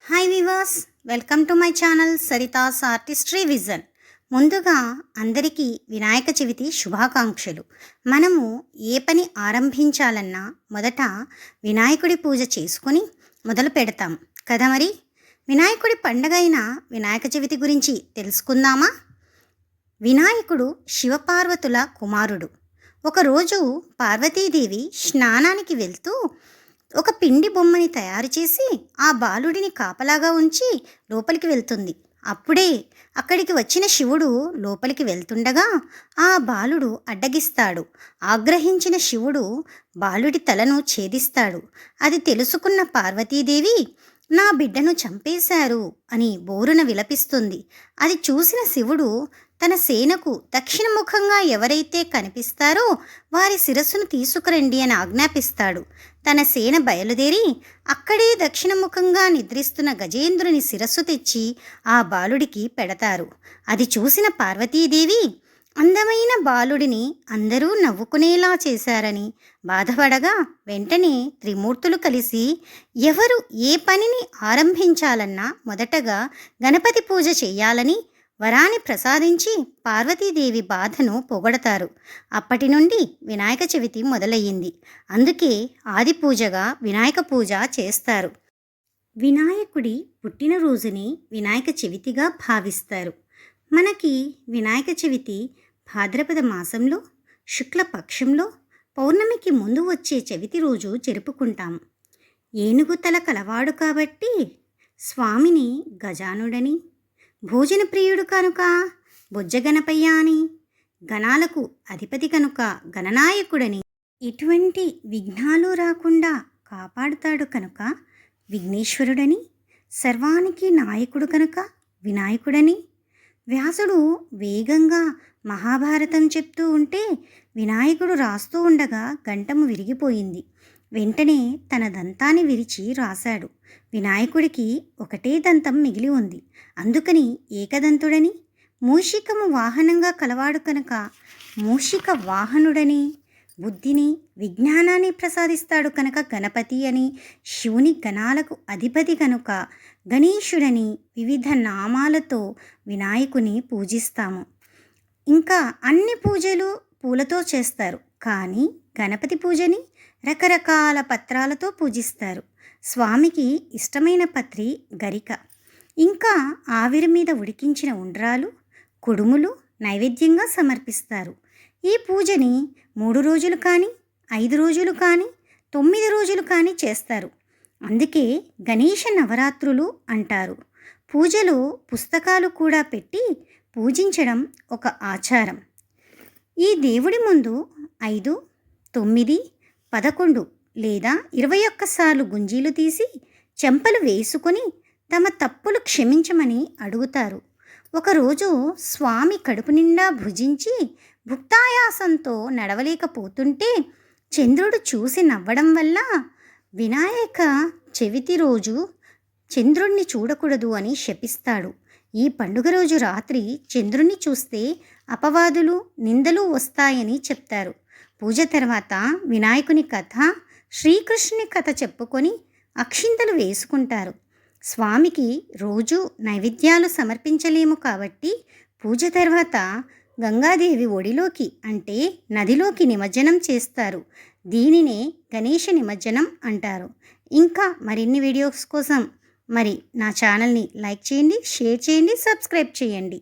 Hi viewers, welcome to my channel Sarita's artistry vision. ముందుగా అందరికీ వినాయక చవితి శుభాకాంక్షలు. మనము ఏ పని ఆరంభించాలన్నా మొదట వినాయకుడి పూజ చేసుకొని మొదలు పెడతాం కదా. మరి వినాయకుడి పండగ అయిన వినాయక చవితి గురించి తెలుసుకుందామా? వినాయకుడు శివపార్వతుల కుమారుడు. ఒకరోజు పార్వతీదేవి స్నానానికి వెళ్తూ ఒక పిండి బొమ్మని తయారు చేసి ఆ బాలుడిని కాపలాగా ఉంచి లోపలికి వెళ్తుంది. అప్పుడే అక్కడికి వచ్చిన శివుడు లోపలికి వెళ్తుండగా ఆ బాలుడు అడ్డగిస్తాడు. ఆగ్రహించిన శివుడు బాలుడి తలను ఛేదిస్తాడు. అది తెలుసుకున్న పార్వతీదేవి నా బిడ్డను చంపేశారు అని బోరున విలపిస్తుంది. అది చూసిన శివుడు తన సేనకు దక్షిణముఖంగా ఎవరైతే కనిపిస్తారో వారి శిరస్సును తీసుకురండి అని ఆజ్ఞాపిస్తాడు. తన సేన బయలుదేరి అక్కడే దక్షిణముఖంగా నిద్రిస్తున్న గజేంద్రుని శిరస్సు తెచ్చి ఆ బాలుడికి పెడతారు. అది చూసిన పార్వతీదేవి అందమైన బాలుడిని అందరూ నవ్వుకునేలా చేశారని బాధపడగా వెంటనే త్రిమూర్తులు కలిసి ఎవరు ఏ పనిని ఆరంభించాలన్నా మొదటగా గణపతి పూజ చేయాలని వరాన్ని ప్రసాదించి పార్వతీదేవి బాధను పొగడతారు. అప్పటి నుండి వినాయక చవితి మొదలయ్యింది. అందుకే ఆది పూజగా వినాయక పూజ చేస్తారు. వినాయకుడి పుట్టినరోజుని వినాయక చవితిగా భావిస్తారు. మనకి వినాయక చవితి భాద్రపద మాసంలో శుక్లపక్షంలో పౌర్ణమికి ముందు వచ్చే చవితి రోజు జరుపుకుంటాము. ఏనుగు తల కలవాడు కాబట్టి స్వామిని గజానుడని, భోజన ప్రియుడు కనుక బొజ్జగణపయ్య అని, గణాలకు అధిపతి కనుక గణనాయకుడని, ఎటువంటి విఘ్నాలు రాకుండా కాపాడుతాడు కనుక విఘ్నేశ్వరుడని, సర్వానికి నాయకుడు కనుక వినాయకుడని. వ్యాసుడు వేగంగా మహాభారతం చెప్తూ ఉంటే వినాయకుడు రాస్తూ ఉండగా గంటము విరిగిపోయింది. వెంటనే తన దంతాన్ని విరిచి రాశాడు. వినాయకుడికి ఒకటే దంతం మిగిలి ఉంది. అందుకని ఏకదంతుడని, మూషికము వాహనంగా కలవాడు కనుక మూషిక వాహనుడని, బుద్ధిని విజ్ఞానాన్ని ప్రసాదిస్తాడు కనుక గణపతి అని, శివుని గణాలకు అధిపతి కనుక గణేశుడని వివిధ నామాలతో వినాయకుని పూజిస్తాము. ఇంకా అన్ని పూజలు పూలతో చేస్తారు, కానీ గణపతి పూజని రకరకాల పత్రాలతో పూజిస్తారు. స్వామికి ఇష్టమైన పత్రి గరిక, ఇంకా ఆవిరి మీద ఉడికించిన ఉండ్రాలు, కుడుములు నైవేద్యంగా సమర్పిస్తారు. ఈ పూజని 3 రోజులు కానీ 5 రోజులు కానీ 9 రోజులు కానీ చేస్తారు. అందుకే గణేష నవరాత్రులు అంటారు. పూజలో పుస్తకాలు కూడా పెట్టి పూజించడం ఒక ఆచారం. ఈ దేవుడి ముందు 5, 9, 11 లేదా 21 సార్లు గుంజీలు తీసి చెంపలు వేసుకొని తమ తప్పులు క్షమించమని అడుగుతారు. ఒకరోజు స్వామి కడుపు నిండా భుజించి భుక్తాయాసంతో నడవలేకపోతుంటే చంద్రుడు చూసి నవ్వడం వల్ల వినాయక చవితి రోజు చంద్రుణ్ణి చూడకూడదు అని శపిస్తాడు. ఈ పండుగ రోజు రాత్రి చంద్రుణ్ణి చూస్తే అపవాదులు నిందలు వస్తాయని చెప్తారు. పూజ తర్వాత వినాయకుని కథ, శ్రీకృష్ణుని కథ చెప్పుకొని అక్షింతలు వేసుకుంటారు. స్వామికి రోజు నైవేద్యాలు సమర్పించలేము కాబట్టి పూజ తర్వాత గంగాదేవి ఒడిలోకి అంటే నదిలోకి నిమజ్జనం చేస్తారు. దీనినే గణేష నిమజ్జనం అంటారు. ఇంకా మరిన్ని వీడియోస్ కోసం నా ఛానల్ని లైక్ చేయండి, షేర్ చేయండి, సబ్స్క్రైబ్ చేయండి.